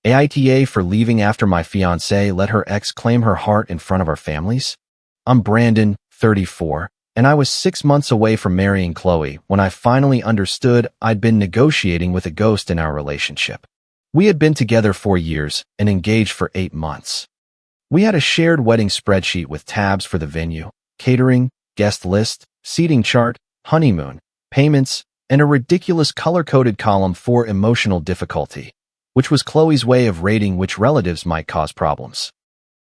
AITA for leaving after my fiancée let her ex claim her heart in front of our families? I'm Brandon, 34, and I was 6 months away from marrying Chloe when I finally understood I'd been negotiating with a ghost in our relationship. We had been together 4 years and engaged for 8 months. We had a shared wedding spreadsheet with tabs for the venue, catering, guest list, seating chart, honeymoon, payments, and a ridiculous color-coded column for emotional difficulty, which was Chloe's way of rating which relatives might cause problems.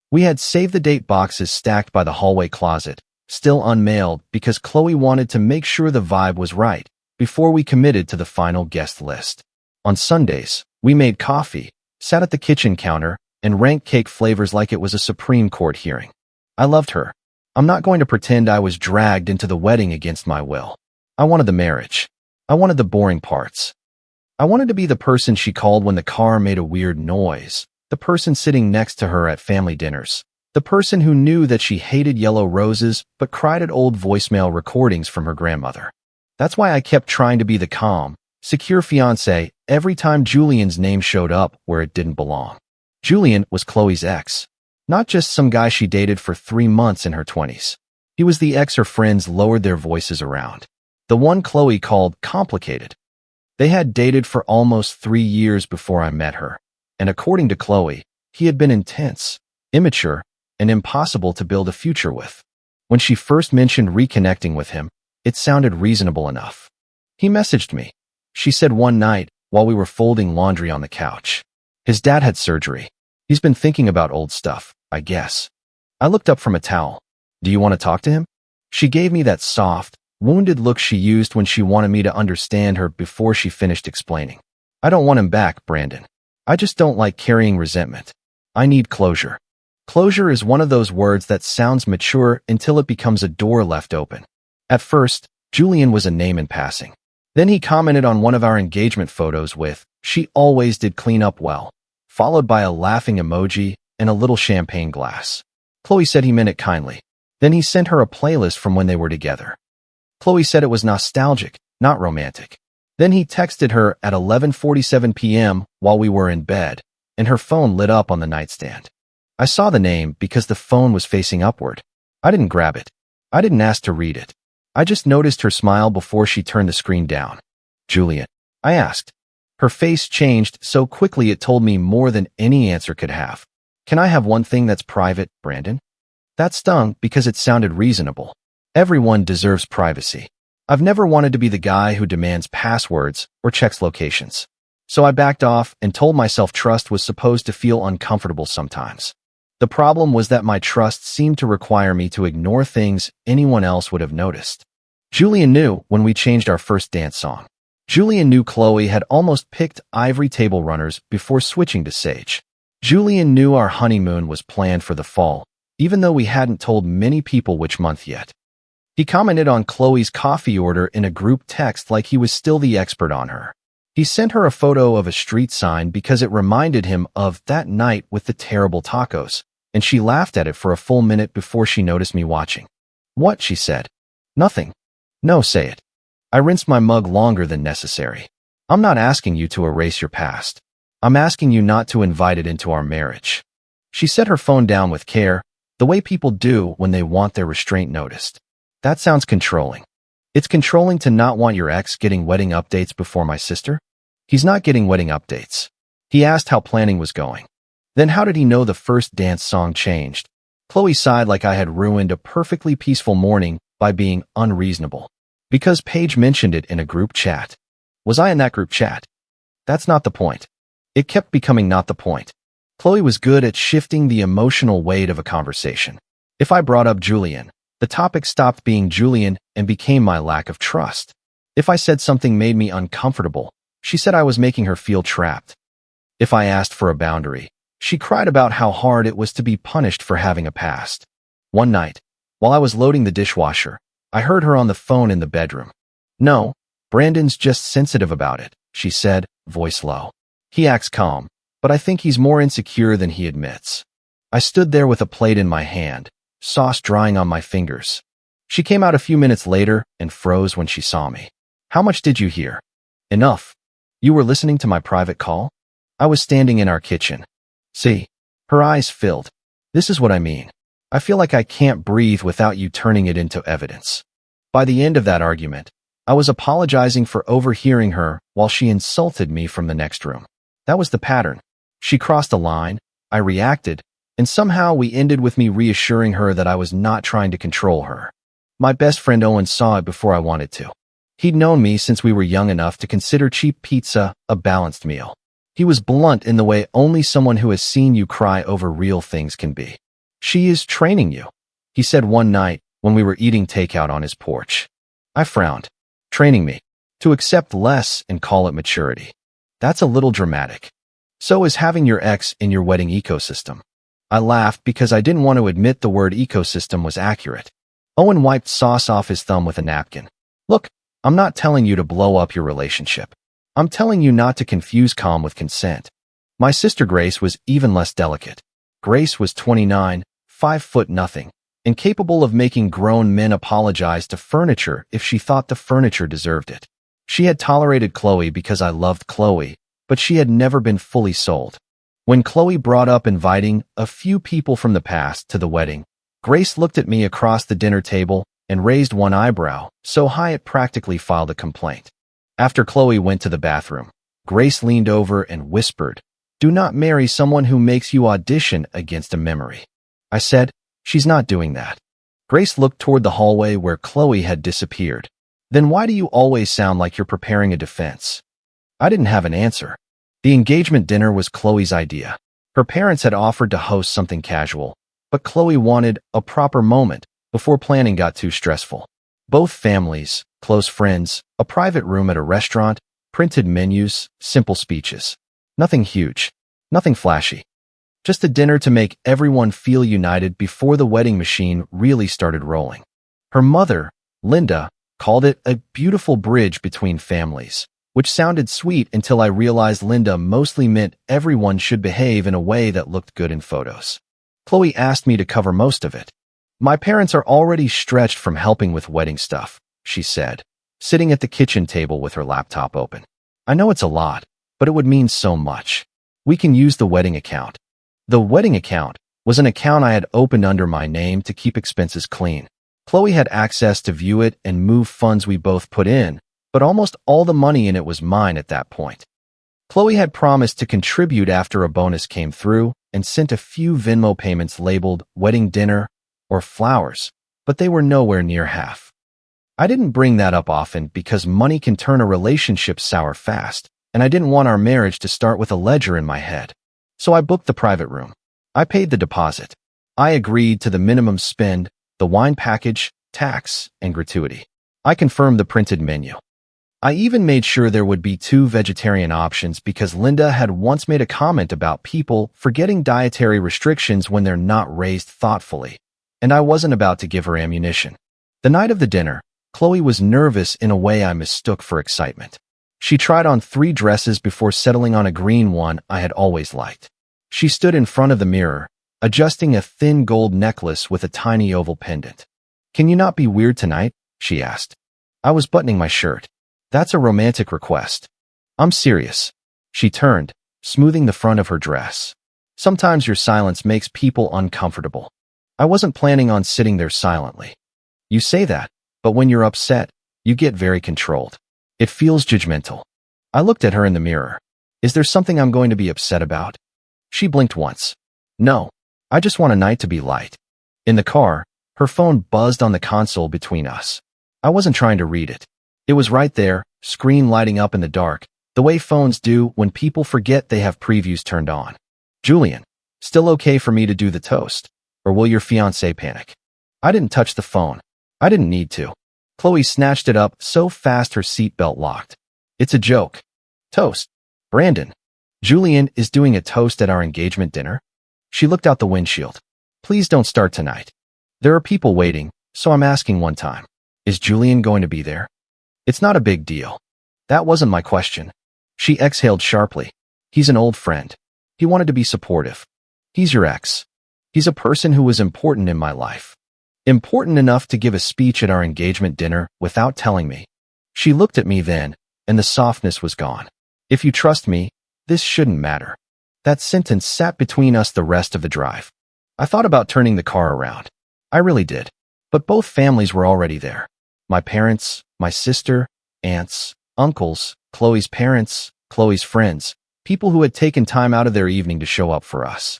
We had save-the-date boxes stacked by the hallway closet, still unmailed because Chloe wanted to make sure the vibe was right before we committed to the final guest list. On Sundays, we made coffee, sat at the kitchen counter, and ranked cake flavors like it was a Supreme Court hearing. I loved her. I'm not going to pretend I was dragged into the wedding against my will. I wanted the marriage. I wanted the boring parts. I wanted to be the person she called when the car made a weird noise, the person sitting next to her at family dinners, the person who knew that she hated yellow roses but cried at old voicemail recordings from her grandmother. That's why I kept trying to be the calm, secure fiancé every time Julian's name showed up where it didn't belong. Julian was Chloe's ex, not just some guy she dated for 3 months in her 20s. He was the ex her friends lowered their voices around, the one Chloe called complicated. They had dated for almost 3 years before I met her, and according to Chloe, he had been intense, immature, and impossible to build a future with. When she first mentioned reconnecting with him, it sounded reasonable enough. He messaged me, she said one night while we were folding laundry on the couch. His dad had surgery. He's been thinking about old stuff, I guess. I looked up from a towel. Do you want to talk to him? She gave me that soft, wounded look she used when she wanted me to understand her before she finished explaining. I don't want him back, Brandon. I just don't like carrying resentment. I need closure. Closure is one of those words that sounds mature until it becomes a door left open. At first, Julian was a name in passing. Then he commented on one of our engagement photos with, "She always did clean up well," followed by a laughing emoji and a little champagne glass. Chloe said he meant it kindly. Then he sent her a playlist from when they were together. Chloe said it was nostalgic, not romantic. Then he texted her at 11:47 p.m. while we were in bed, and her phone lit up on the nightstand. I saw the name because the phone was facing upward. I didn't grab it. I didn't ask to read it. I just noticed her smile before she turned the screen down. "Julian?" I asked. Her face changed so quickly it told me more than any answer could have. "Can I have one thing that's private, Brandon?" That stung because it sounded reasonable. Everyone deserves privacy. I've never wanted to be the guy who demands passwords or checks locations. So I backed off and told myself trust was supposed to feel uncomfortable sometimes. The problem was that my trust seemed to require me to ignore things anyone else would have noticed. Julian knew when we changed our first dance song. Julian knew Chloe had almost picked Ivory Table Runners before switching to Sage. Julian knew our honeymoon was planned for the fall, even though we hadn't told many people which month yet. He commented on Chloe's coffee order in a group text like he was still the expert on her. He sent her a photo of a street sign because it reminded him of that night with the terrible tacos, and she laughed at it for a full minute before she noticed me watching. "What?" she said. "Nothing." "No, say it." I rinsed my mug longer than necessary. "I'm not asking you to erase your past. I'm asking you not to invite it into our marriage." She set her phone down with care, the way people do when they want their restraint noticed. That sounds controlling. It's controlling to not want your ex getting wedding updates before my sister? He's not getting wedding updates. He asked how planning was going. Then how did he know the first dance song changed? Chloe sighed like I had ruined a perfectly peaceful morning by being unreasonable. Because Paige mentioned it in a group chat. Was I in that group chat? That's not the point. It kept becoming not the point. Chloe was good at shifting the emotional weight of a conversation. If I brought up Julian, the topic stopped being Julian and became my lack of trust. If I said something made me uncomfortable, she said I was making her feel trapped. If I asked for a boundary, she cried about how hard it was to be punished for having a past. One night, while I was loading the dishwasher, I heard her on the phone in the bedroom. "No, Brandon's just sensitive about it," she said, voice low. "He acts calm, but I think he's more insecure than he admits." I stood there with a plate in my hand, sauce drying on my fingers. She came out a few minutes later and froze when she saw me. "How much did you hear?" "Enough." "You were listening to my private call?" I was standing in our kitchen. See? Her eyes filled. This is what I mean. I feel like I can't breathe without you turning it into evidence. By the end of that argument, I was apologizing for overhearing her while she insulted me from the next room. That was the pattern. She crossed a line, I reacted, and somehow we ended with me reassuring her that I was not trying to control her. My best friend Owen saw it before I wanted to. He'd known me since we were young enough to consider cheap pizza a balanced meal. He was blunt in the way only someone who has seen you cry over real things can be. She is training you, he said one night when we were eating takeout on his porch. I frowned. Training me to accept less and call it maturity. That's a little dramatic. So is having your ex in your wedding ecosystem. I laughed because I didn't want to admit the word ecosystem was accurate. Owen wiped sauce off his thumb with a napkin. Look, I'm not telling you to blow up your relationship. I'm telling you not to confuse calm with consent. My sister Grace was even less delicate. Grace was 29, 5'0", incapable of making grown men apologize to furniture if she thought the furniture deserved it. She had tolerated Chloe because I loved Chloe, but she had never been fully sold. When Chloe brought up inviting a few people from the past to the wedding, Grace looked at me across the dinner table and raised one eyebrow, so high it practically filed a complaint. After Chloe went to the bathroom, Grace leaned over and whispered, "Do not marry someone who makes you audition against a memory." I said, "She's not doing that." Grace looked toward the hallway where Chloe had disappeared. "Then why do you always sound like you're preparing a defense?" I didn't have an answer. The engagement dinner was Chloe's idea. Her parents had offered to host something casual, but Chloe wanted a proper moment before planning got too stressful. Both families, close friends, a private room at a restaurant, printed menus, simple speeches. Nothing huge, nothing flashy. Just a dinner to make everyone feel united before the wedding machine really started rolling. Her mother, Linda, called it a beautiful bridge between families, which sounded sweet until I realized Linda mostly meant everyone should behave in a way that looked good in photos. Chloe asked me to cover most of it. "My parents are already stretched from helping with wedding stuff," she said, sitting at the kitchen table with her laptop open. "I know it's a lot, but it would mean so much. We can use the wedding account." The wedding account was an account I had opened under my name to keep expenses clean. Chloe had access to view it and move funds we both put in, but almost all the money in it was mine at that point. Chloe had promised to contribute after a bonus came through and sent a few Venmo payments labeled wedding dinner or flowers, but they were nowhere near half. I didn't bring that up often because money can turn a relationship sour fast, and I didn't want our marriage to start with a ledger in my head. So I booked the private room. I paid the deposit. I agreed to the minimum spend, the wine package, tax, and gratuity. I confirmed the printed menu. I even made sure there would be 2 vegetarian options because Linda had once made a comment about people forgetting dietary restrictions when they're not raised thoughtfully, and I wasn't about to give her ammunition. The night of the dinner, Chloe was nervous in a way I mistook for excitement. She tried on 3 dresses before settling on a green one I had always liked. She stood in front of the mirror, adjusting a thin gold necklace with a tiny oval pendant. "Can you not be weird tonight?" she asked. I was buttoning my shirt. "That's a romantic request." "I'm serious." She turned, smoothing the front of her dress. "Sometimes your silence makes people uncomfortable." I wasn't planning on sitting there silently. "You say that, but when you're upset, you get very controlled. It feels judgmental." I looked at her in the mirror. "Is there something I'm going to be upset about?" She blinked once. "No, I just want a night to be light." In the car, her phone buzzed on the console between us. I wasn't trying to read it. It was right there, screen lighting up in the dark, the way phones do when people forget they have previews turned on. "Julian, still okay for me to do the toast? Or will your fiancé panic?" I didn't touch the phone. I didn't need to. Chloe snatched it up so fast her seatbelt locked. "It's a joke." "Toast. Brandon, Julian is doing a toast at our engagement dinner?" She looked out the windshield. "Please don't start tonight. There are people waiting, so I'm asking one time. Is Julian going to be there?" "It's not a big deal." That wasn't my question. She exhaled sharply. "He's an old friend. He wanted to be supportive. He's your ex. He's a person who was important in my life. Important enough to give a speech at our engagement dinner without telling me." She looked at me then, and the softness was gone. "If you trust me, This shouldn't matter. That sentence sat between us the rest of the drive. I thought about turning the car around. I really did. But both families were already there. My parents, my sister, aunts, uncles, Chloe's parents, Chloe's friends, people who had taken time out of their evening to show up for us.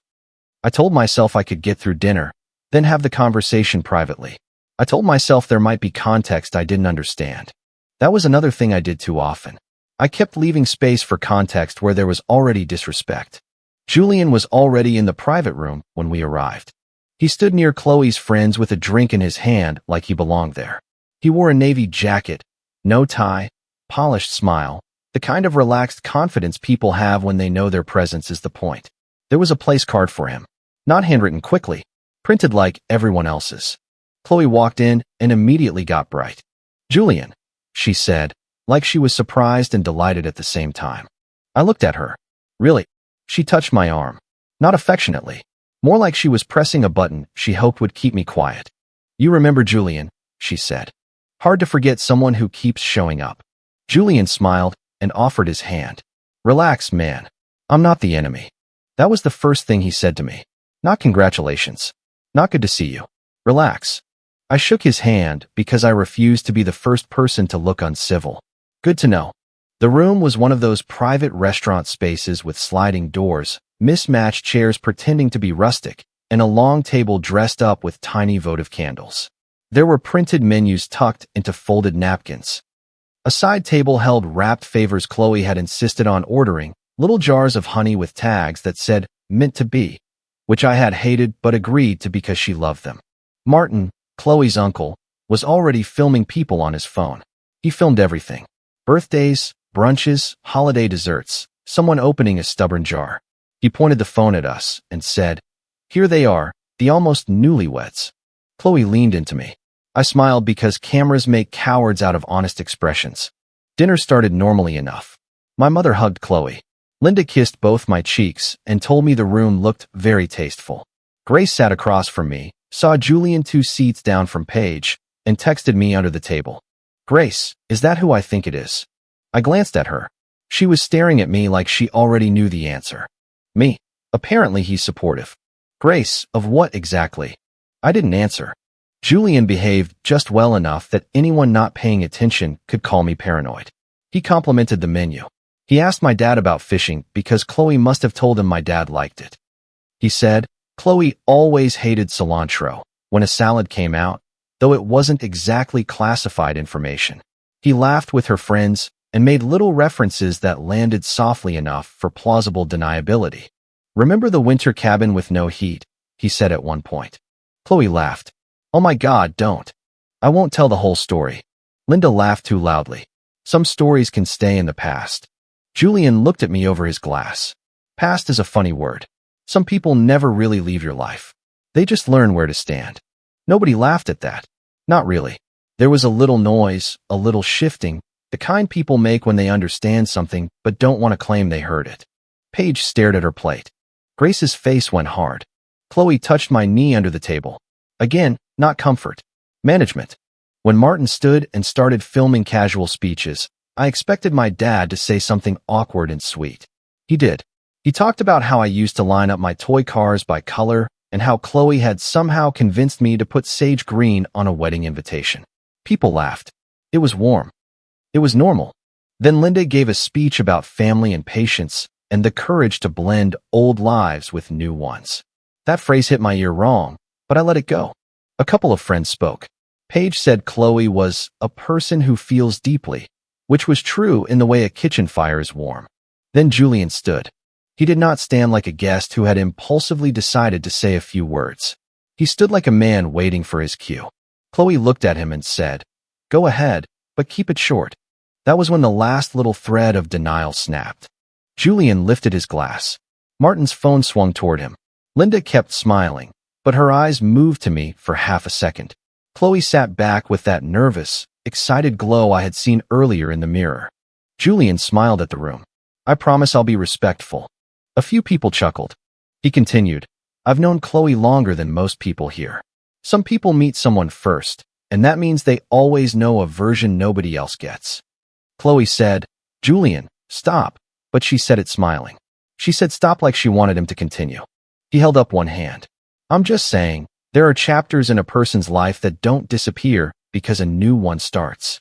I told myself I could get through dinner, then have the conversation privately. I told myself there might be context I didn't understand. That was another thing I did too often. I kept leaving space for context where there was already disrespect. Julian was already in the private room when we arrived. He stood near Chloe's friends with a drink in his hand like he belonged there. He wore a navy jacket, no tie, polished smile, the kind of relaxed confidence people have when they know their presence is the point. There was a place card for him, not handwritten quickly, printed like everyone else's. Chloe walked in and immediately got bright. "Julian," she said, like she was surprised and delighted at the same time. I looked at her. "Really?" She touched my arm. Not affectionately. More like she was pressing a button she hoped would keep me quiet. "You remember Julian," she said. "Hard to forget someone who keeps showing up." Julian smiled and offered his hand. "Relax, man. I'm not the enemy." That was the first thing he said to me. Not congratulations. Not good to see you. Relax. I shook his hand because I refused to be the first person to look uncivil. Good to know. The room was one of those private restaurant spaces with sliding doors, mismatched chairs pretending to be rustic, and a long table dressed up with tiny votive candles. There were printed menus tucked into folded napkins. A side table held wrapped favors Chloe had insisted on ordering, little jars of honey with tags that said, "meant to be," which I had hated but agreed to because she loved them. Martin, Chloe's uncle, was already filming people on his phone. He filmed everything. Birthdays, brunches, holiday desserts, someone opening a stubborn jar. He pointed the phone at us and said, "Here they are, the almost newlyweds." Chloe leaned into me. I smiled because cameras make cowards out of honest expressions. Dinner started normally enough. My mother hugged Chloe. Linda kissed both my cheeks and told me the room looked very tasteful. Grace sat across from me, saw Julian 2 seats down from Paige, and texted me under the table. "Grace, is that who I think it is?" I glanced at her. She was staring at me like she already knew the answer. Me. Apparently he's supportive. Grace, of what exactly? I didn't answer. Julian behaved just well enough that anyone not paying attention could call me paranoid. He complimented the menu. He asked my dad about fishing because Chloe must have told him my dad liked it. He said, Chloe always hated cilantro when a salad came out, though it wasn't exactly classified information. He laughed with her friends and made little references that landed softly enough for plausible deniability. "Remember the winter cabin with no heat?" he said at one point. Chloe laughed. "Oh my God, don't. I won't tell the whole story." Linda laughed too loudly. Some stories can stay in the past. Julian looked at me over his glass. Past is a funny word. Some people never really leave your life. They just learn where to stand. Nobody laughed at that. Not really. There was a little noise, a little shifting, the kind people make when they understand something but don't want to claim they heard it. Paige stared at her plate. Grace's face went hard. Chloe touched my knee under the table. Again, not comfort. Management. When Martin stood and started filming casual speeches, I expected my dad to say something awkward and sweet. He did. He talked about how I used to line up my toy cars by color and how Chloe had somehow convinced me to put sage green on a wedding invitation. People laughed. It was warm. It was normal. Then Linda gave a speech about family and patience and the courage to blend old lives with new ones. That phrase hit my ear wrong, but I let it go. A couple of friends spoke. Paige said Chloe was a person who feels deeply, which was true in the way a kitchen fire is warm. Then Julian stood. He did not stand like a guest who had impulsively decided to say a few words. He stood like a man waiting for his cue. Chloe looked at him and said, "Go ahead, but keep it short." That was when the last little thread of denial snapped. Julian lifted his glass. Martin's phone swung toward him. Linda kept smiling, but her eyes moved to me for half a second. Chloe sat back with that nervous, excited glow I had seen earlier in the mirror. Julian smiled at the room. "I promise I'll be respectful." A few people chuckled. He continued, "I've known Chloe longer than most people here. Some people meet someone first, and that means they always know a version nobody else gets." Chloe said, "Julian, stop. but she said it smiling. She said stop like she wanted him to continue. He held up one hand. I'm just saying, there are chapters in a person's life that don't disappear because a new one starts.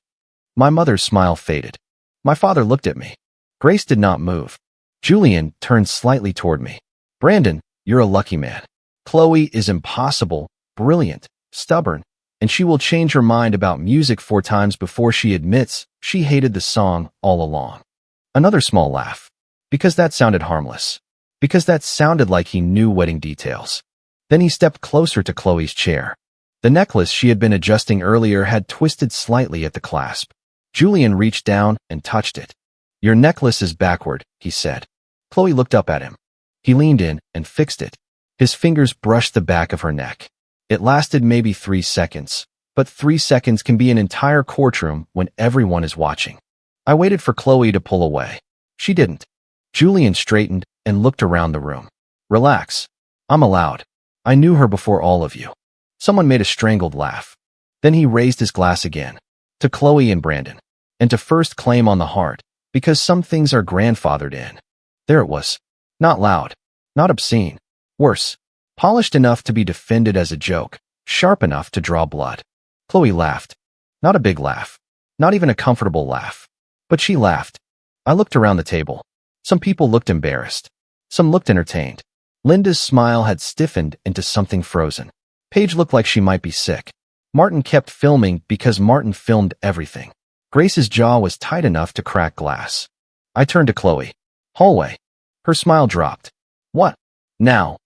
My mother's smile faded. My father looked at me. Grace did not move. Julian turned slightly toward me. Brandon, you're a lucky man. Chloe is impossible, brilliant, stubborn, and she will change her mind about music 4 times before she admits she hated the song all along. Another small laugh. Because that sounded harmless. Because that sounded like he knew wedding details. Then he stepped closer to Chloe's chair. The necklace she had been adjusting earlier had twisted slightly at the clasp. Julian reached down and touched it. Your necklace is backward, he said. Chloe looked up at him. He leaned in and fixed it. His fingers brushed the back of her neck. It lasted maybe 3 seconds, but 3 seconds can be an entire courtroom when everyone is watching. I waited for Chloe to pull away. She didn't. Julian straightened and looked around the room. Relax. I'm allowed. I knew her before all of you. Someone made a strangled laugh. Then he raised his glass again. To Chloe and Brandon. And to first claim on the heart, because some things are grandfathered in. There it was. Not loud. Not obscene. Worse. Polished enough to be defended as a joke. Sharp enough to draw blood. Chloe laughed. Not a big laugh. Not even a comfortable laugh. But she laughed. I looked around the table. Some people looked embarrassed. Some looked entertained. Linda's smile had stiffened into something frozen. Paige looked like she might be sick. Martin kept filming because Martin filmed everything. Grace's jaw was tight enough to crack glass. I turned to Chloe. Hallway. Her smile dropped. What? Now?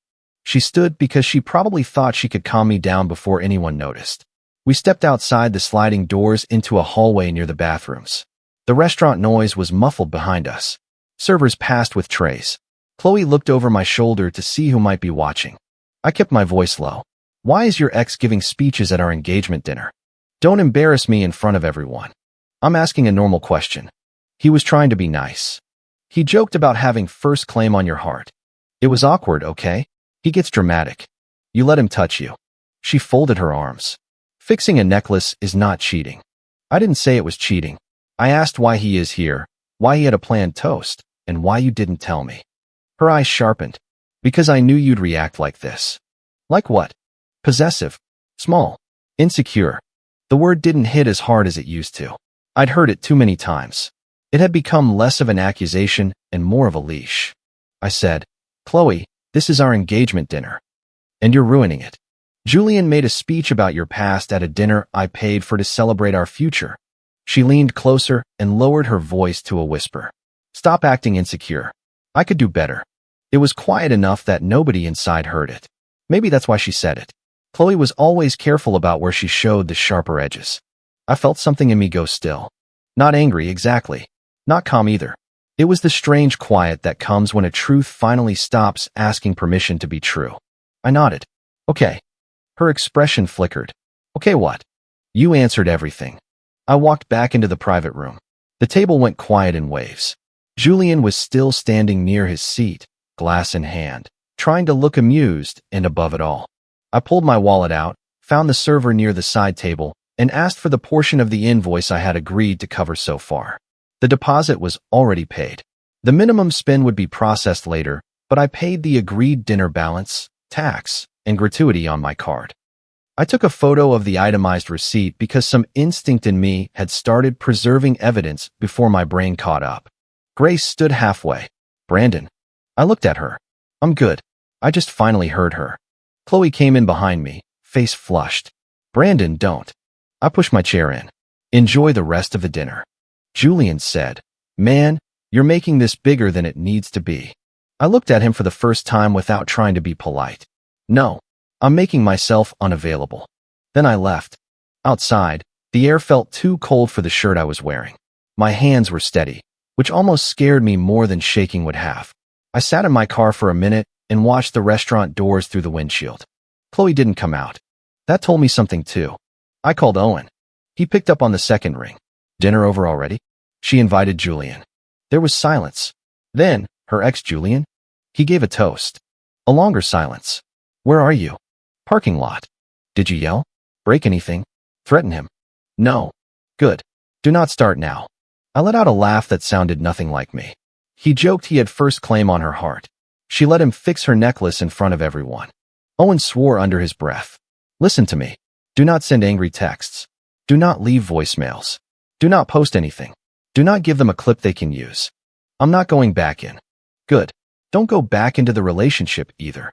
She stood because she probably thought she could calm me down before anyone noticed. We stepped outside the sliding doors into a hallway near the bathrooms. The restaurant noise was muffled behind us. Servers passed with trays. Chloe looked over my shoulder to see who might be watching. I kept my voice low. Why is your ex giving speeches at our engagement dinner? Don't embarrass me in front of everyone. I'm asking a normal question. He was trying to be nice. He joked about having first claim on your heart. It was awkward, okay? He gets dramatic. You let him touch you. She folded her arms. Fixing a necklace is not cheating. I didn't say it was cheating. I asked why he is here, why he had a planned toast, and why you didn't tell me. Her eyes sharpened. Because I knew you'd react like this. Like what? Possessive. Small. Insecure. The word didn't hit as hard as it used to. I'd heard it too many times. It had become less of an accusation and more of a leash. I said, Chloe, this is our engagement dinner. And you're ruining it. Julian made a speech about your past at a dinner I paid for to celebrate our future. She leaned closer and lowered her voice to a whisper. Stop acting insecure. I could do better. It was quiet enough that nobody inside heard it. Maybe that's why she said it. Chloe was always careful about where she showed the sharper edges. I felt something in me go still. Not angry, exactly. Not calm either. It was the strange quiet that comes when a truth finally stops asking permission to be true. I nodded. Okay. Her expression flickered. Okay, what? You answered everything. I walked back into the private room. The table went quiet in waves. Julian was still standing near his seat, glass in hand, trying to look amused and above it all. I pulled my wallet out, found the server near the side table, and asked for the portion of the invoice I had agreed to cover so far. The deposit was already paid. The minimum spend would be processed later, but I paid the agreed dinner balance, tax, and gratuity on my card. I took a photo of the itemized receipt because some instinct in me had started preserving evidence before my brain caught up. Grace stood halfway. Brandon. I looked at her. I'm good. I just finally heard her. Chloe came in behind me, face flushed. Brandon, don't. I pushed my chair in. Enjoy the rest of the dinner. Julian said, Man, you're making this bigger than it needs to be. I looked at him for the first time without trying to be polite. No, I'm making myself unavailable. Then I left. Outside, the air felt too cold for the shirt I was wearing. My hands were steady, which almost scared me more than shaking would have. I sat in my car for a minute and watched the restaurant doors through the windshield. Chloe didn't come out. That told me something too. I called Owen. He picked up on the second ring. Dinner over already? She invited Julian. There was silence. Then, her ex Julian? He gave a toast. A longer silence. Where are you? Parking lot. Did you yell? Break anything? Threaten him? No. Good. Do not start now. I let out a laugh that sounded nothing like me. He joked he had first claim on her heart. She let him fix her necklace in front of everyone. Owen swore under his breath. Listen to me. Do not send angry texts. Do not leave voicemails. Do not post anything. Do not give them a clip they can use. I'm not going back in. Good. Don't go back into the relationship either.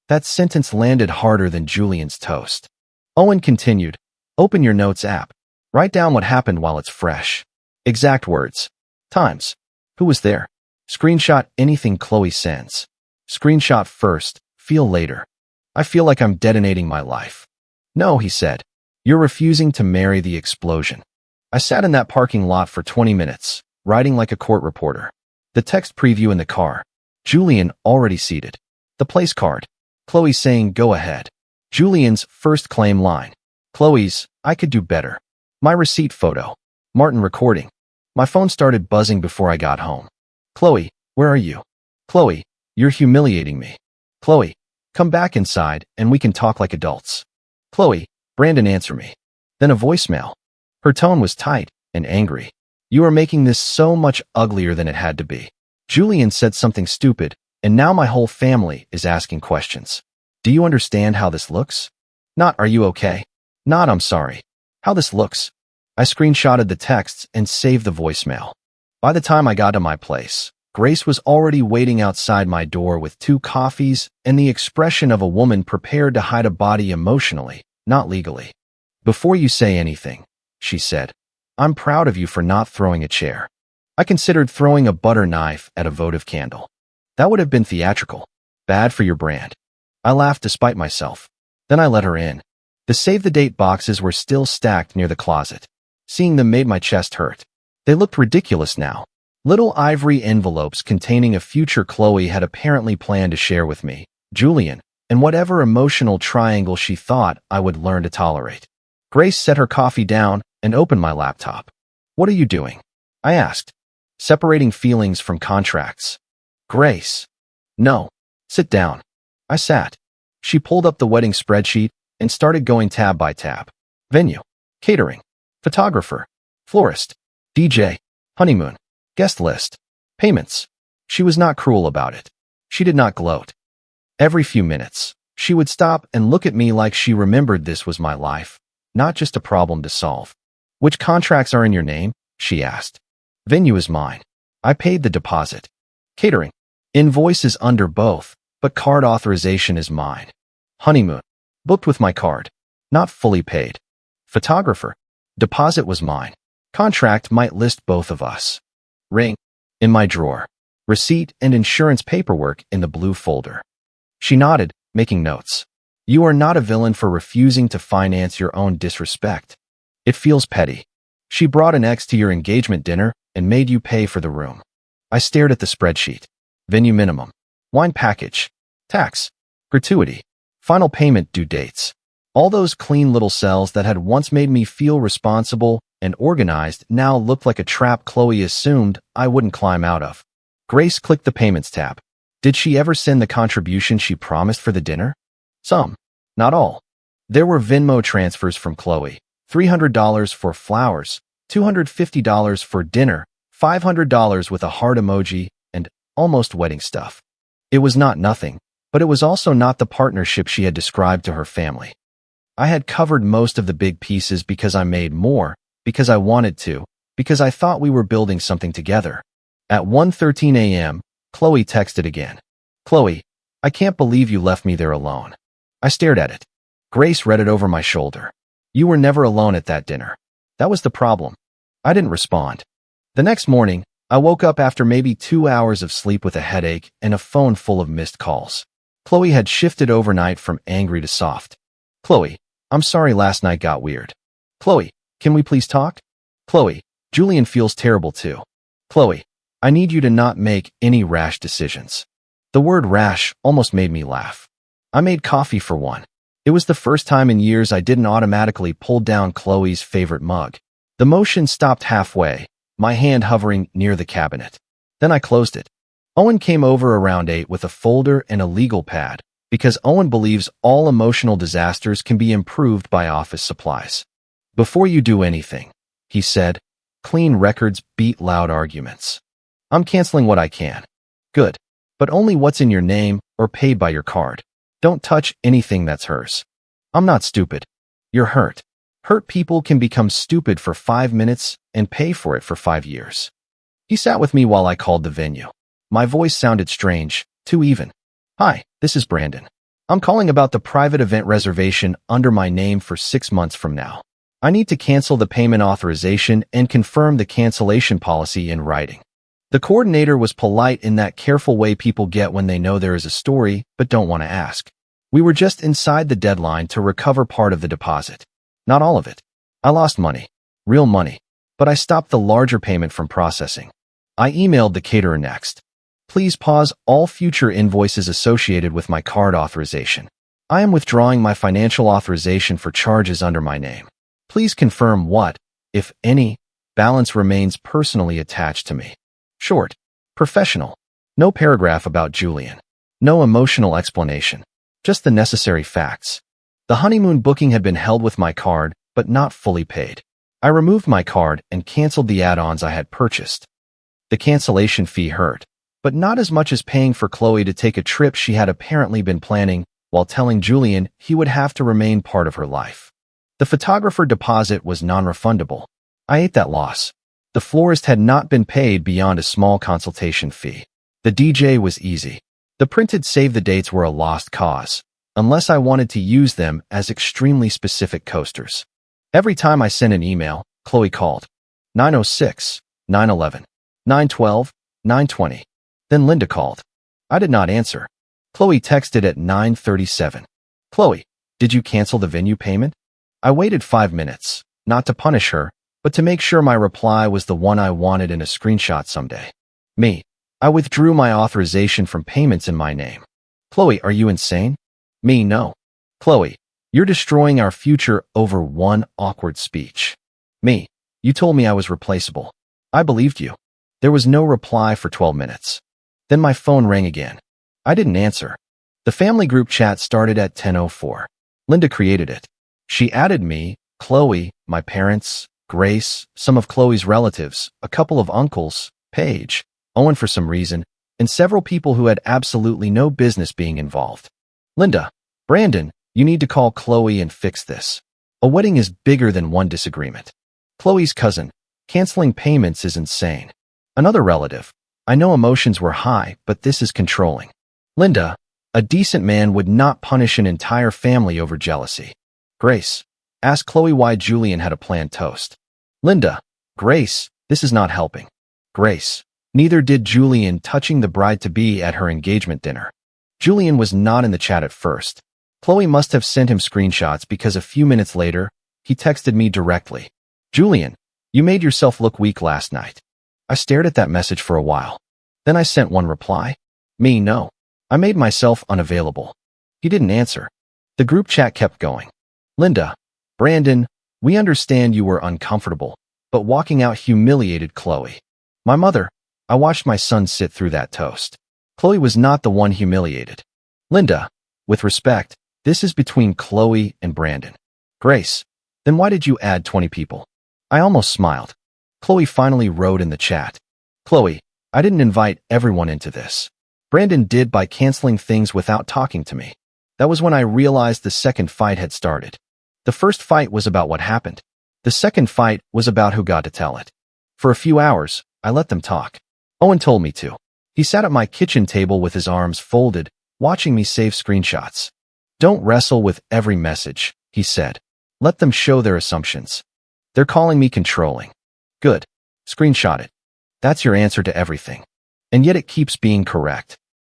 That sentence landed harder than Julian's toast. Owen continued, open your notes app. Write down what happened while it's fresh. Exact words. Times. Who was there? Screenshot anything Chloe sends. Screenshot first, feel later. I feel like I'm detonating my life. No, he said. You're refusing to marry the explosion. I sat in that parking lot for 20 minutes, writing like a court reporter. The text preview in the car. Julian already seated. The place card. Chloe saying, go ahead. Julian's first claim line. Chloe's, I could do better. My receipt photo. Martin recording. My phone started buzzing before I got home. Chloe, where are you? Chloe, you're humiliating me. Chloe, come back inside and we can talk like adults. Chloe, Brandon, answer me. Then a voicemail. Her tone was tight and angry. You are making this so much uglier than it had to be. Julian said something stupid, and now my whole family is asking questions. Do you understand how this looks? Not, are you okay? Not, I'm sorry. How this looks. I screenshotted the texts and saved the voicemail. By the time I got to my place, Grace was already waiting outside my door with 2 coffees and the expression of a woman prepared to hide a body emotionally, not legally. Before you say anything, she said, I'm proud of you for not throwing a chair. I considered throwing a butter knife at a votive candle. That would have been theatrical. Bad for your brand. I laughed despite myself. Then I let her in. The save-the-date boxes were still stacked near the closet. Seeing them made my chest hurt. They looked ridiculous now. Little ivory envelopes containing a future Chloe had apparently planned to share with me, Julian, and whatever emotional triangle she thought I would learn to tolerate. Grace set her coffee down and opened my laptop. What are you doing? I asked. Separating feelings from contracts. Grace. No. Sit down. I sat. She pulled up the wedding spreadsheet and started going tab by tab. Venue. Catering. Photographer. Florist. DJ. Honeymoon. Guest list. Payments. She was not cruel about it. She did not gloat. Every few minutes, she would stop and look at me like she remembered this was my life, not just a problem to solve. Which contracts are in your name? She asked. Venue is mine. I paid the deposit. Catering. Invoice is under both, but card authorization is mine. Honeymoon. Booked with my card. Not fully paid. Photographer. Deposit was mine. Contract might list both of us. Ring. In my drawer. Receipt and insurance paperwork in the blue folder. She nodded, making notes. You are not a villain for refusing to finance your own disrespect. It feels petty. She brought an ex to your engagement dinner and made you pay for the room. I stared at the spreadsheet. Venue minimum. Wine package. Tax. Gratuity. Final payment due dates. All those clean little cells that had once made me feel responsible and organized now looked like a trap Chloe assumed I wouldn't climb out of. Grace clicked the payments tab. Did she ever send the contribution she promised for the dinner? Some. Not all. There were Venmo transfers from Chloe. $300 for flowers, $250 for dinner, $500 with a heart emoji, and almost wedding stuff. It was not nothing, but it was also not the partnership she had described to her family. I had covered most of the big pieces because I made more, because I wanted to, because I thought we were building something together. At 1:13 a.m., Chloe texted again. Chloe, I can't believe you left me there alone. I stared at it. Grace read it over my shoulder. You were never alone at that dinner. That was the problem. I didn't respond. The next morning, I woke up after maybe 2 hours of sleep with a headache and a phone full of missed calls. Chloe had shifted overnight from angry to soft. Chloe, I'm sorry last night got weird. Chloe, can we please talk? Chloe, Julian feels terrible too. Chloe, I need you to not make any rash decisions. The word rash almost made me laugh. I made coffee for one. It was the first time in years I didn't automatically pull down Chloe's favorite mug. The motion stopped halfway, my hand hovering near the cabinet. Then I closed it. Owen came over around 8 with a folder and a legal pad, because Owen believes all emotional disasters can be improved by office supplies. Before you do anything, he said, clean records beat loud arguments. I'm canceling what I can. Good. But only what's in your name or paid by your card. Don't touch anything that's hers. I'm not stupid. You're hurt. Hurt people can become stupid for 5 minutes and pay for it for 5 years. He sat with me while I called the venue. My voice sounded strange, too even. Hi, this is Brandon. I'm calling about the private event reservation under my name for 6 months from now. I need to cancel the payment authorization and confirm the cancellation policy in writing. The coordinator was polite in that careful way people get when they know there is a story but don't want to ask. We were just inside the deadline to recover part of the deposit. Not all of it. I lost money. Real money. But I stopped the larger payment from processing. I emailed the caterer next. Please pause all future invoices associated with my card authorization. I am withdrawing my financial authorization for charges under my name. Please confirm what, if any, balance remains personally attached to me. Short. Professional. No paragraph about Julian. No emotional explanation. Just the necessary facts. The honeymoon booking had been held with my card, but not fully paid. I removed my card and canceled the add-ons I had purchased. The cancellation fee hurt, but not as much as paying for Chloe to take a trip she had apparently been planning while telling Julian he would have to remain part of her life. The photographer deposit was non-refundable. I ate that loss. The florist had not been paid beyond a small consultation fee. The DJ was easy. The printed save the dates were a lost cause, unless I wanted to use them as extremely specific coasters. Every time I sent an email, Chloe called. 9:06, 9:11, 9:12, 9:20. Then Linda called. I did not answer. Chloe texted at 9:37. Chloe, did you cancel the venue payment? I waited 5 minutes, not to punish her, but to make sure my reply was the one I wanted in a screenshot someday. Me. I withdrew my authorization from payments in my name. Chloe, are you insane? Me, no. Chloe, you're destroying our future over one awkward speech. Me. You told me I was replaceable. I believed you. There was no reply for 12 minutes. Then my phone rang again. I didn't answer. The family group chat started at 10:04. Linda created it. She added me, Chloe, my parents, Grace, some of Chloe's relatives, a couple of uncles, Paige, Owen for some reason, and several people who had absolutely no business being involved. Linda, Brandon, you need to call Chloe and fix this. A wedding is bigger than one disagreement. Chloe's cousin, canceling payments is insane. Another relative, I know emotions were high, but this is controlling. Linda, a decent man would not punish an entire family over jealousy. Grace, ask Chloe why Julian had a planned toast. Linda, Grace, this is not helping. Grace, neither did Julian touching the bride-to-be at her engagement dinner. Julian was not in the chat at first. Chloe must have sent him screenshots because a few minutes later, he texted me directly. Julian, you made yourself look weak last night. I stared at that message for a while. Then I sent one reply. Me, no. I made myself unavailable. He didn't answer. The group chat kept going. Linda, Brandon, we understand you were uncomfortable, but walking out humiliated Chloe. My mother, I watched my son sit through that toast. Chloe was not the one humiliated. Linda, with respect, this is between Chloe and Brandon. Grace, then why did you add 20 people? I almost smiled. Chloe finally wrote in the chat. Chloe, I didn't invite everyone into this. Brandon did by canceling things without talking to me. That was when I realized the second fight had started. The first fight was about what happened. The second fight was about who got to tell it. For a few hours, I let them talk. Owen told me to. He sat at my kitchen table with his arms folded, watching me save screenshots. Don't wrestle with every message, he said. Let them show their assumptions. They're calling me controlling. Good. Screenshot it. That's your answer to everything. And yet it keeps being correct.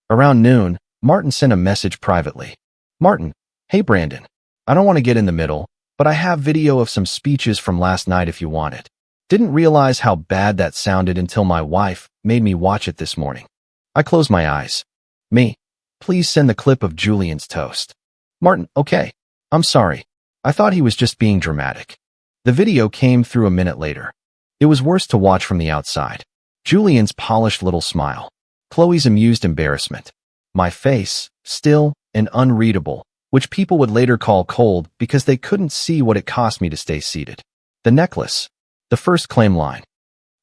Around noon, Martin sent a message privately. Martin, hey Brandon. I don't want to get in the middle, but I have video of some speeches from last night if you want it. Didn't realize how bad that sounded until my wife made me watch it this morning. I closed my eyes. Me, please send the clip of Julian's toast. Martin, okay. I'm sorry. I thought he was just being dramatic. The video came through a minute later. It was worse to watch from the outside. Julian's polished little smile. Chloe's amused embarrassment. My face, still and unreadable, which people would later call cold because they couldn't see what it cost me to stay seated. The necklace. The first claim line.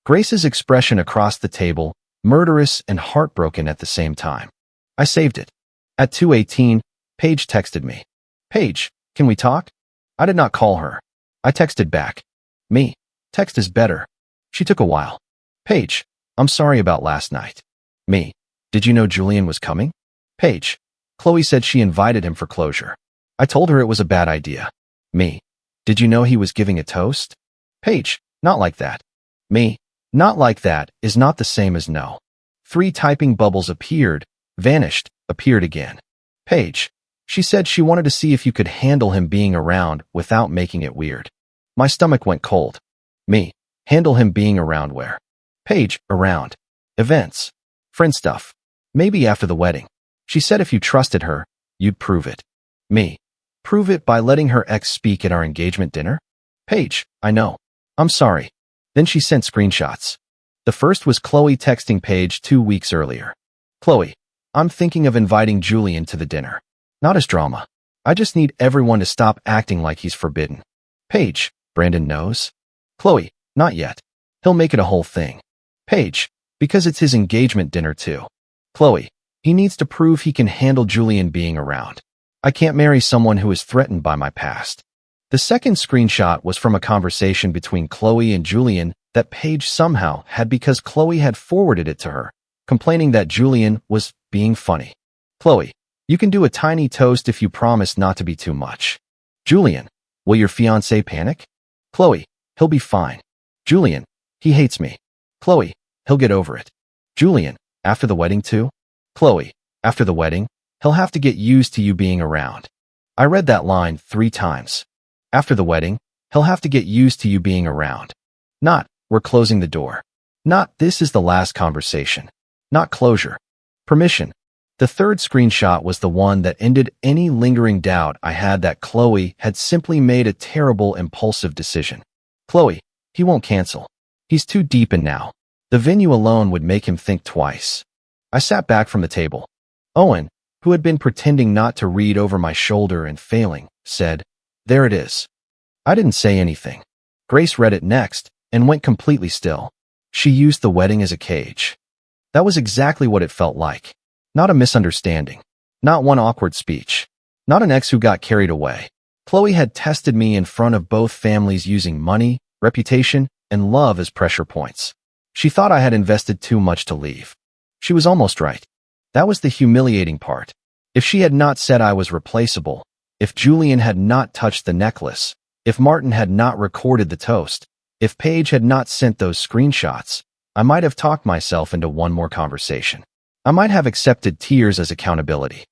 Grace's expression across the table, murderous and heartbroken at the same time. I saved it. At 2:18, Paige texted me. Paige, can we talk? I did not call her. I texted back. Me. Text is better. She took a while. Paige, I'm sorry about last night. Me. Did you know Julian was coming? Paige. Chloe said she invited him for closure. I told her it was a bad idea. Me. Did you know he was giving a toast? Paige. Not like that. Me. Not like that is not the same as no. 3 typing bubbles appeared, vanished, appeared again. Paige. She said she wanted to see if you could handle him being around without making it weird. My stomach went cold. Me. Handle him being around where? Paige. Around. Events. Friend stuff. Maybe after the wedding. She said if you trusted her, you'd prove it. Me. Prove it by letting her ex speak at our engagement dinner? Paige. I know. I'm sorry. Then she sent screenshots. The first was Chloe texting Paige 2 weeks earlier. Chloe, I'm thinking of inviting Julian to the dinner. Not as drama. I just need everyone to stop acting like he's forbidden. Paige, Brandon knows. Chloe, not yet. He'll make it a whole thing. Paige, because it's his engagement dinner too. Chloe, he needs to prove he can handle Julian being around. I can't marry someone who is threatened by my past. The second screenshot was from a conversation between Chloe and Julian that Paige somehow had because Chloe had forwarded it to her, complaining that Julian was being funny. Chloe, you can do a tiny toast if you promise not to be too much. Julian, will your fiancé panic? Chloe, he'll be fine. Julian, he hates me. Chloe, he'll get over it. Julian, after the wedding too? Chloe, after the wedding, he'll have to get used to you being around. I read that line 3 times. After the wedding, he'll have to get used to you being around. Not, we're closing the door. Not, this is the last conversation. Not closure. Permission. The third screenshot was the one that ended any lingering doubt I had that Chloe had simply made a terrible, impulsive decision. Chloe, he won't cancel. He's too deep in now. The venue alone would make him think twice. I sat back from the table. Owen, who had been pretending not to read over my shoulder and failing, said, there it is. I didn't say anything. Grace read it next and went completely still. She used the wedding as a cage. That was exactly what it felt like. Not a misunderstanding. Not one awkward speech. Not an ex who got carried away. Chloe had tested me in front of both families using money, reputation, and love as pressure points. She thought I had invested too much to leave. She was almost right. That was the humiliating part. If she had not said I was replaceable, if Julian had not touched the necklace, if Martin had not recorded the toast, if Paige had not sent those screenshots, I might have talked myself into one more conversation. I might have accepted tears as accountability.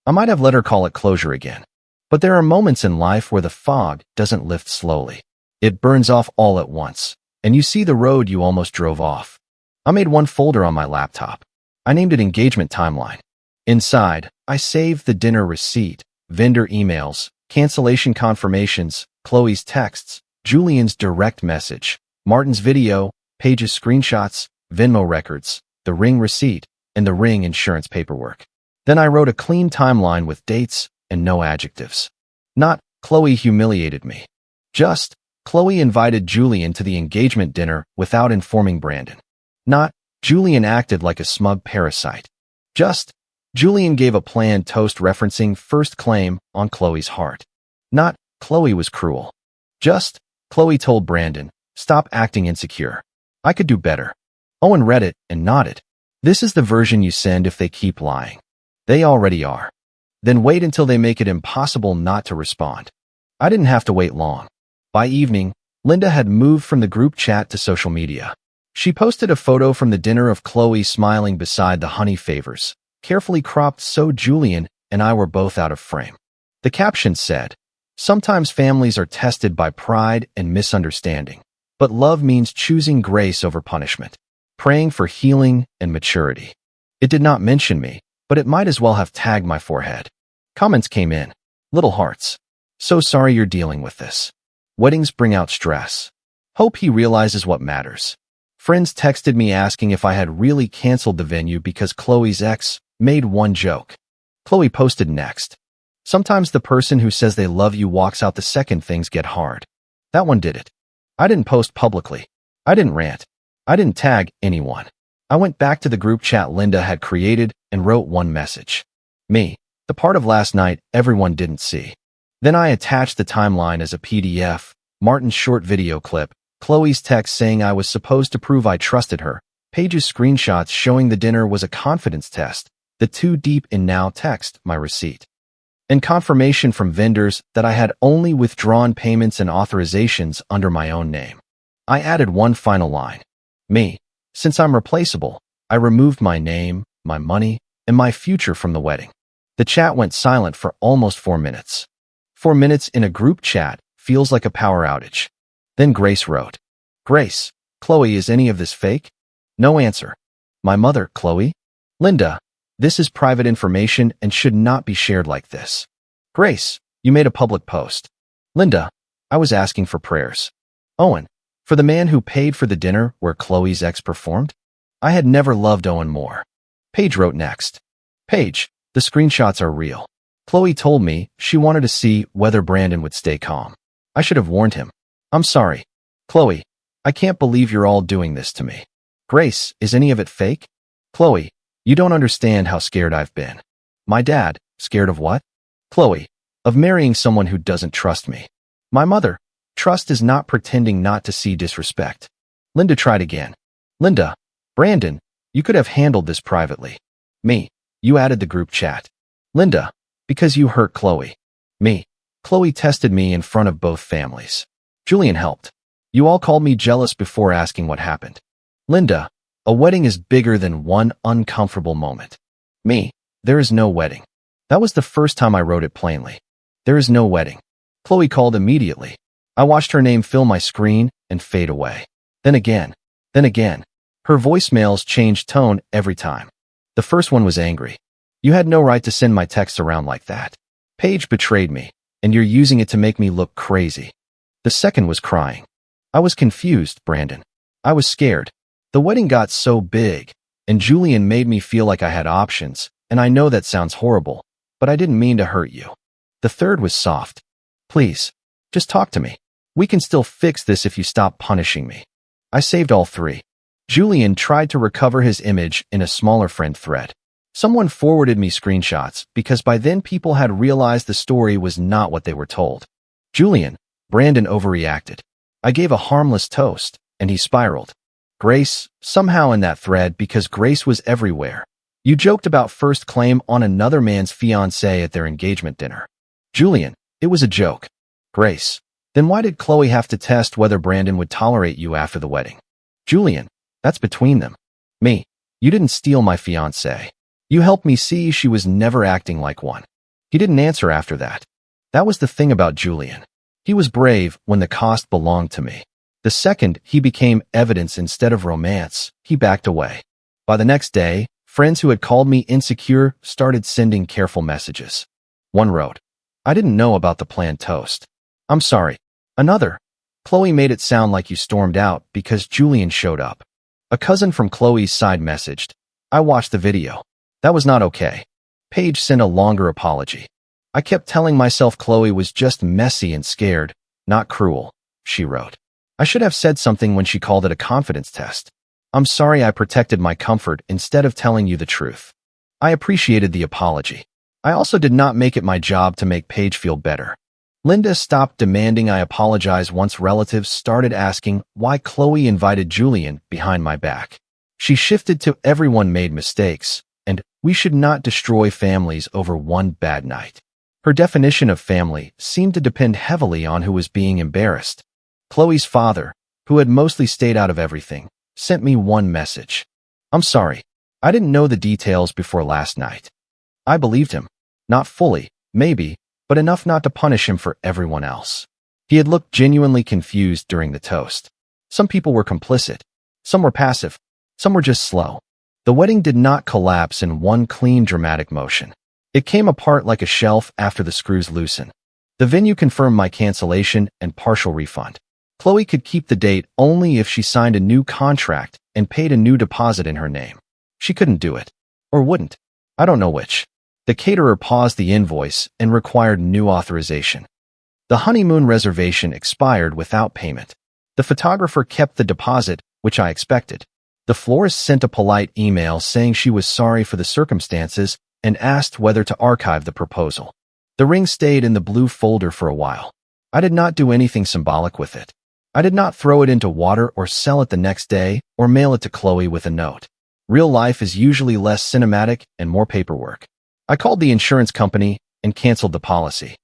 I might have let her call it closure again. But there are moments in life where the fog doesn't lift slowly. It burns off all at once, and you see the road you almost drove off. I made one folder on my laptop. I named it Engagement Timeline. Inside, I saved the dinner receipt, vendor emails, cancellation confirmations, Chloe's texts, Julian's direct message, Martin's video, Paige's screenshots, Venmo records, the ring receipt, and the ring insurance paperwork. Then I wrote a clean timeline with dates and no adjectives. Not, Chloe humiliated me. Just, Chloe invited Julian to the engagement dinner without informing Brandon. Not, Julian acted like a smug parasite. Just, Julian gave a planned toast referencing first claim on Chloe's heart. Not, Chloe was cruel. Just, Chloe told Brandon, stop acting insecure. I could do better. Owen read it and nodded. This is the version you send if they keep lying. They already are. Then wait until they make it impossible not to respond. I didn't have to wait long. By evening, Linda had moved from the group chat to social media. She posted a photo from the dinner of Chloe smiling beside the honey favors, carefully cropped so Julian and I were both out of frame. The caption said, sometimes families are tested by pride and misunderstanding, but love means choosing grace over punishment, praying for healing and maturity. It did not mention me, but it might as well have tagged my forehead. Comments came in. Little hearts. So sorry you're dealing with this. Weddings bring out stress. Hope he realizes what matters. Friends texted me asking if I had really canceled the venue because Chloe's ex made one joke. Chloe posted next. Sometimes the person who says they love you walks out the second things get hard. That one did it. I didn't post publicly. I didn't rant. I didn't tag anyone. I went back to the group chat Linda had created and wrote one message. Me, the part of last night everyone didn't see. Then I attached the timeline as a PDF, Martin's short video clip, Chloe's text saying I was supposed to prove I trusted her, Paige's screenshots showing the dinner was a confidence test, the too deep in now text, my receipt, and confirmation from vendors that I had only withdrawn payments and authorizations under my own name. I added one final line. Me, since I'm replaceable, I removed my name, my money, and my future from the wedding. The chat went silent for almost 4 minutes. 4 minutes in a group chat feels like a power outage. Then Grace wrote, Grace, Chloe, is any of this fake? No answer. My mother, Chloe? Linda, this is private information and should not be shared like this. Grace, you made a public post. Linda, I was asking for prayers. Owen, for the man who paid for the dinner where Chloe's ex performed? I had never loved Owen more. Paige wrote next. Paige, the screenshots are real. Chloe told me she wanted to see whether Brandon would stay calm. I should have warned him. I'm sorry. Chloe, I can't believe you're all doing this to me. Grace, is any of it fake? Chloe, you don't understand how scared I've been. My dad, scared of what? Chloe, of marrying someone who doesn't trust me. My mother, trust is not pretending not to see disrespect. Linda tried again. Linda, Brandon, you could have handled this privately. Me, you added the group chat. Linda, because you hurt Chloe. Me, Chloe tested me in front of both families. Julian helped. You all called me jealous before asking what happened. Linda, a wedding is bigger than one uncomfortable moment. Me, there is no wedding. That was the first time I wrote it plainly. There is no wedding. Chloe called immediately. I watched her name fill my screen and fade away. Then again. Her voicemails changed tone every time. The first one was angry. You had no right to send my texts around like that. Paige betrayed me, and you're using it to make me look crazy. The second was crying. I was confused, Brandon. I was scared. The wedding got so big, and Julian made me feel like I had options, and I know that sounds horrible, but I didn't mean to hurt you. The third was soft. Please, just talk to me. We can still fix this if you stop punishing me. I saved all 3. Julian tried to recover his image in a smaller friend thread. Someone forwarded me screenshots because by then people had realized the story was not what they were told. Julian, Brandon overreacted. I gave a harmless toast, and he spiraled. Grace, somehow in that thread because Grace was everywhere. You joked about first claim on another man's fiancée at their engagement dinner. Julian, it was a joke. Grace, then why did Chloe have to test whether Brandon would tolerate you after the wedding? Julian, that's between them. Me, you didn't steal my fiancée. You helped me see she was never acting like one. He didn't answer after that. That was the thing about Julian. He was brave when the cost belonged to me. The second he became evidence instead of romance, he backed away. By the next day, friends who had called me insecure started sending careful messages. One wrote, I didn't know about the planned toast. I'm sorry. Another, Chloe made it sound like you stormed out because Julian showed up. A cousin from Chloe's side messaged, I watched the video. That was not okay. Paige sent a longer apology. I kept telling myself Chloe was just messy and scared, not cruel, she wrote. I should have said something when she called it a confidence test. I'm sorry I protected my comfort instead of telling you the truth. I appreciated the apology. I also did not make it my job to make Paige feel better. Linda stopped demanding I apologize once relatives started asking why Chloe invited Julian behind my back. She shifted to everyone made mistakes, and we should not destroy families over one bad night. Her definition of family seemed to depend heavily on who was being embarrassed. Chloe's father, who had mostly stayed out of everything, sent me one message. I'm sorry. I didn't know the details before last night. I believed him. Not fully, maybe, but enough not to punish him for everyone else. He had looked genuinely confused during the toast. Some people were complicit. Some were passive. Some were just slow. The wedding did not collapse in one clean, dramatic motion. It came apart like a shelf after the screws loosened. The venue confirmed my cancellation and partial refund. Chloe could keep the date only if she signed a new contract and paid a new deposit in her name. She couldn't do it. Or wouldn't. I don't know which. The caterer paused the invoice and required new authorization. The honeymoon reservation expired without payment. The photographer kept the deposit, which I expected. The florist sent a polite email saying she was sorry for the circumstances and asked whether to archive the proposal. The ring stayed in the blue folder for a while. I did not do anything symbolic with it. I did not throw it into water or sell it the next day or mail it to Chloe with a note. Real life is usually less cinematic and more paperwork. I called the insurance company and canceled the policy.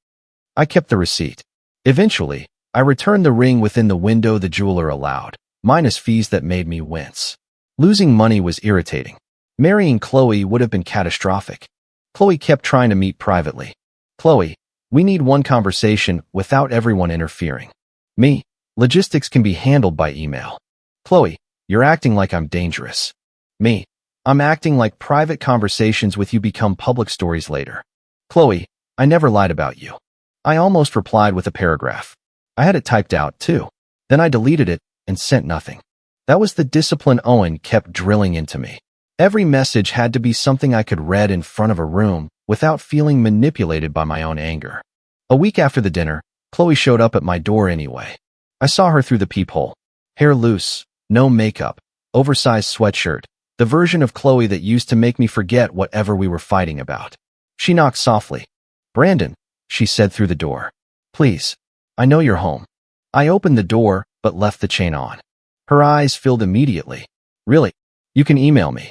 I kept the receipt. Eventually, I returned the ring within the window the jeweler allowed, minus fees that made me wince. Losing money was irritating. Marrying Chloe would have been catastrophic. Chloe kept trying to meet privately. Chloe, we need one conversation without everyone interfering. Me, logistics can be handled by email. Chloe, you're acting like I'm dangerous. Me, I'm acting like private conversations with you become public stories later. Chloe, I never lied about you. I almost replied with a paragraph. I had it typed out, too. Then I deleted it and sent nothing. That was the discipline Owen kept drilling into me. Every message had to be something I could read in front of a room without feeling manipulated by my own anger. A week after the dinner, Chloe showed up at my door anyway. I saw her through the peephole. Hair loose, no makeup, oversized sweatshirt, the version of Chloe that used to make me forget whatever we were fighting about. She knocked softly. Brandon, she said through the door. Please, I know you're home. I opened the door, but left the chain on. Her eyes filled immediately. Really? You can email me.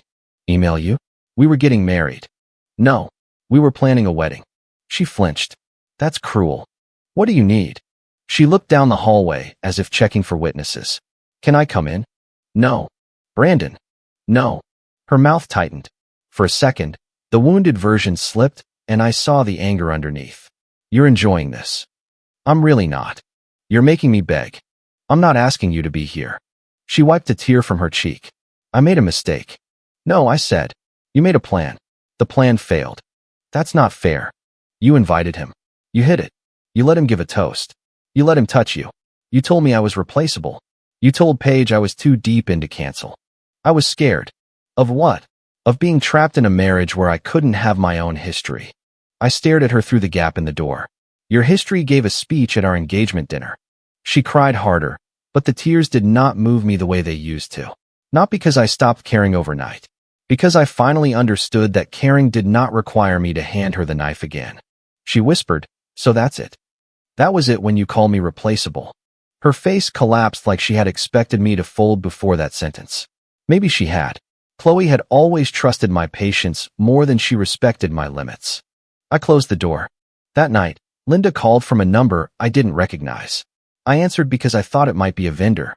Email you? We were getting married. No, we were planning a wedding. She flinched. That's cruel. What do you need? She looked down the hallway as if checking for witnesses. Can I come in? No. Brandon. No. Her mouth tightened. For a second, the wounded version slipped, and I saw the anger underneath. You're enjoying this. I'm really not. You're making me beg. I'm not asking you to be here. She wiped a tear from her cheek. I made a mistake. No, I said. You made a plan. The plan failed. That's not fair. You invited him. You hid it. You let him give a toast. You let him touch you. You told me I was replaceable. You told Paige I was too deep in to cancel. I was scared. Of what? Of being trapped in a marriage where I couldn't have my own history. I stared at her through the gap in the door. Your history gave a speech at our engagement dinner. She cried harder, but the tears did not move me the way they used to. Not because I stopped caring overnight. Because I finally understood that caring did not require me to hand her the knife again. She whispered, so that's it. That was it when you call me replaceable. Her face collapsed like she had expected me to fold before that sentence. Maybe she had. Chloe had always trusted my patience more than she respected my limits. I closed the door. That night, Linda called from a number I didn't recognize. I answered because I thought it might be a vendor.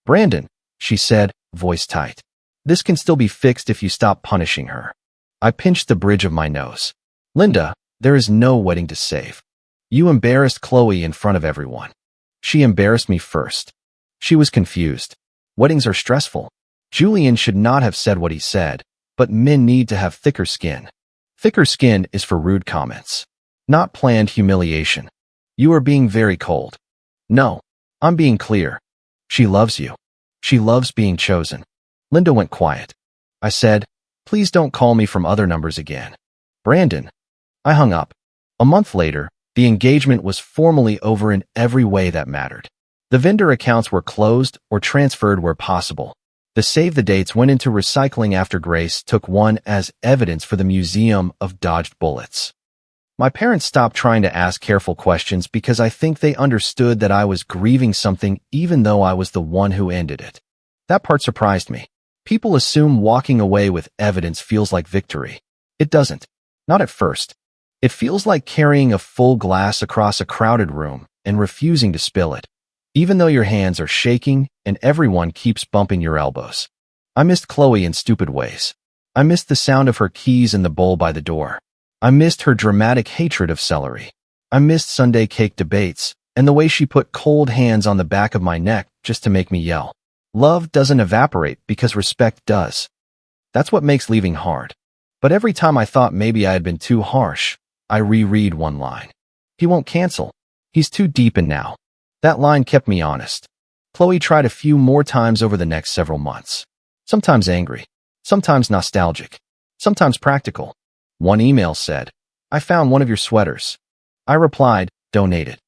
Brandon, she said, voice tight. This can still be fixed if you stop punishing her. I pinched the bridge of my nose. Linda, there is no wedding to save. You embarrassed Chloe in front of everyone. She embarrassed me first. She was confused. Weddings are stressful. Julian should not have said what he said, but men need to have thicker skin. Thicker skin is for rude comments, not planned humiliation. You are being very cold. No, I'm being clear. She loves you. She loves being chosen. Linda went quiet. I said, please don't call me from other numbers again. Brandon. I hung up. A month later, the engagement was formally over in every way that mattered. The vendor accounts were closed or transferred where possible. The save the dates went into recycling after Grace took one as evidence for the Museum of Dodged Bullets. My parents stopped trying to ask careful questions because I think they understood that I was grieving something even though I was the one who ended it. That part surprised me. People assume walking away with evidence feels like victory. It doesn't. Not at first. It feels like carrying a full glass across a crowded room and refusing to spill it, even though your hands are shaking and everyone keeps bumping your elbows. I missed Chloe in stupid ways. I missed the sound of her keys in the bowl by the door. I missed her dramatic hatred of celery. I missed Sunday cake debates and the way she put cold hands on the back of my neck just to make me yell. Love doesn't evaporate because respect does. That's what makes leaving hard. But every time I thought maybe I had been too harsh, I reread one line. He won't cancel. He's too deep in now. That line kept me honest. Chloe tried a few more times over the next several months. Sometimes angry, sometimes nostalgic, sometimes practical. One email said, I found one of your sweaters. I replied, donate it.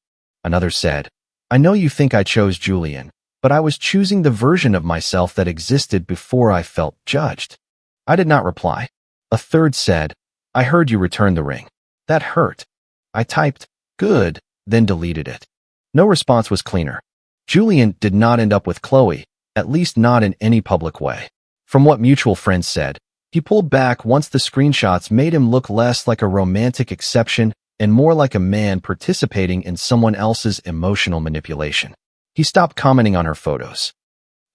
Another said, I know you think I chose Julian, but I was choosing the version of myself that existed before I felt judged. I did not reply. A third said, "I heard you returned the ring. That hurt." I typed, "Good," then deleted it. No response was cleaner. Julian did not end up with Chloe, at least not in any public way. From what mutual friends said, he pulled back once the screenshots made him look less like a romantic exception and more like a man participating in someone else's emotional manipulation. He stopped commenting on her photos.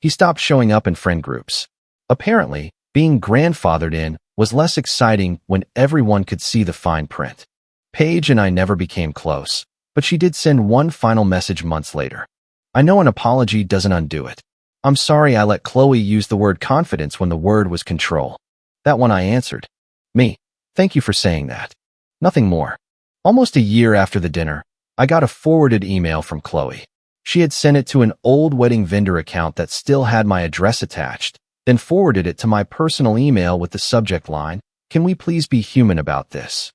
He stopped showing up in friend groups. Apparently, being grandfathered in was less exciting when everyone could see the fine print. Paige and I never became close, but she did send one final message months later. "I know an apology doesn't undo it. I'm sorry I let Chloe use the word confidence when the word was control." That one I answered. "Me. Thank you for saying that." Nothing more. Almost a year after the dinner, I got a forwarded email from Chloe. She had sent it to an old wedding vendor account that still had my address attached, then forwarded it to my personal email with the subject line, "Can we please be human about this?"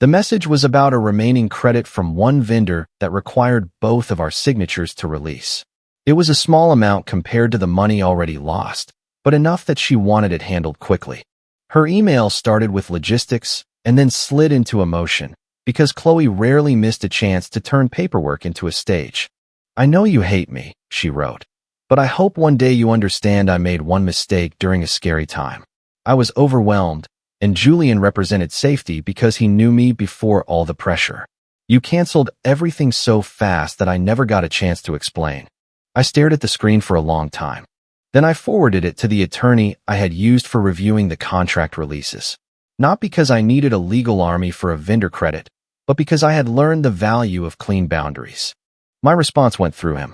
The message was about a remaining credit from one vendor that required both of our signatures to release. It was a small amount compared to the money already lost, but enough that she wanted it handled quickly. Her email started with logistics and then slid into emotion, because Chloe rarely missed a chance to turn paperwork into a stage. "I know you hate me," she wrote, "but I hope one day you understand I made one mistake during a scary time. I was overwhelmed, and Julian represented safety because he knew me before all the pressure. You canceled everything so fast that I never got a chance to explain." I stared at the screen for a long time. Then I forwarded it to the attorney I had used for reviewing the contract releases. Not because I needed a legal army for a vendor credit, but because I had learned the value of clean boundaries. My response went through him.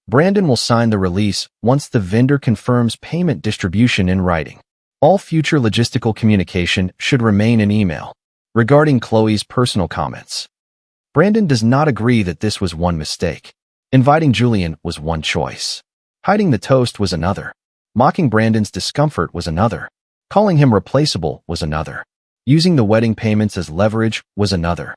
"Brandon will sign the release once the vendor confirms payment distribution in writing. All future logistical communication should remain in email." Regarding Chloe's personal comments, Brandon does not agree that this was one mistake. Inviting Julian was one choice. Hiding the toast was another. Mocking Brandon's discomfort was another. Calling him replaceable was another. Using the wedding payments as leverage was another.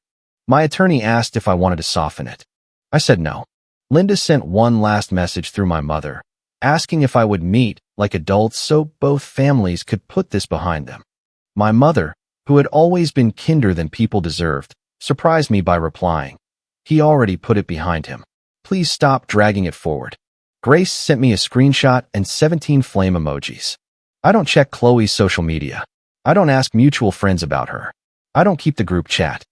My attorney asked if I wanted to soften it. I said no. Linda sent one last message through my mother, asking if I would meet like adults so both families could put this behind them. My mother, who had always been kinder than people deserved, surprised me by replying, "He already put it behind him. Please stop dragging it forward." Grace sent me a screenshot and 17 flame emojis. I don't check Chloe's social media. I don't ask mutual friends about her. I don't keep the group chat.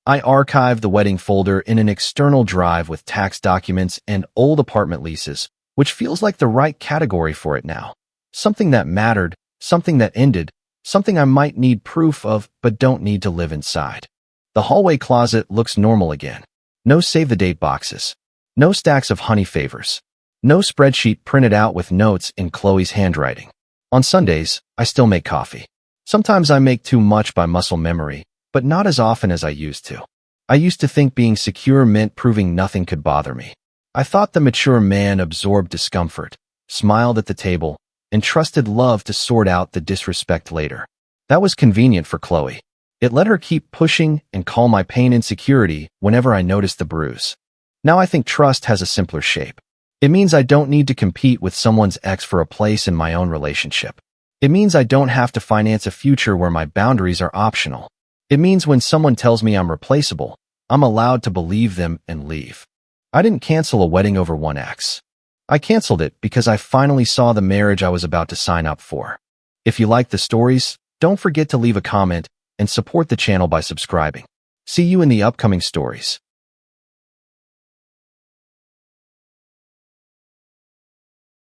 I archived the wedding folder in an external drive with tax documents and old apartment leases, which feels like the right category for it now. Something that mattered, something that ended, something I might need proof of but don't need to live inside. The hallway closet looks normal again. No save-the-date boxes. No stacks of honey favors. No spreadsheet printed out with notes in Chloe's handwriting. On Sundays, I still make coffee. Sometimes I make too much by muscle memory, but not as often as I used to. I used to think being secure meant proving nothing could bother me. I thought the mature man absorbed discomfort, smiled at the table, and trusted love to sort out the disrespect later. That was convenient for Chloe. It let her keep pushing and call my pain insecurity whenever I noticed the bruise. Now I think trust has a simpler shape. It means I don't need to compete with someone's ex for a place in my own relationship. It means I don't have to finance a future where my boundaries are optional. It means when someone tells me I'm replaceable, I'm allowed to believe them and leave. I didn't cancel a wedding over one ex. I canceled it because I finally saw the marriage I was about to sign up for. If you like the stories, don't forget to leave a comment and support the channel by subscribing. See you in the upcoming stories.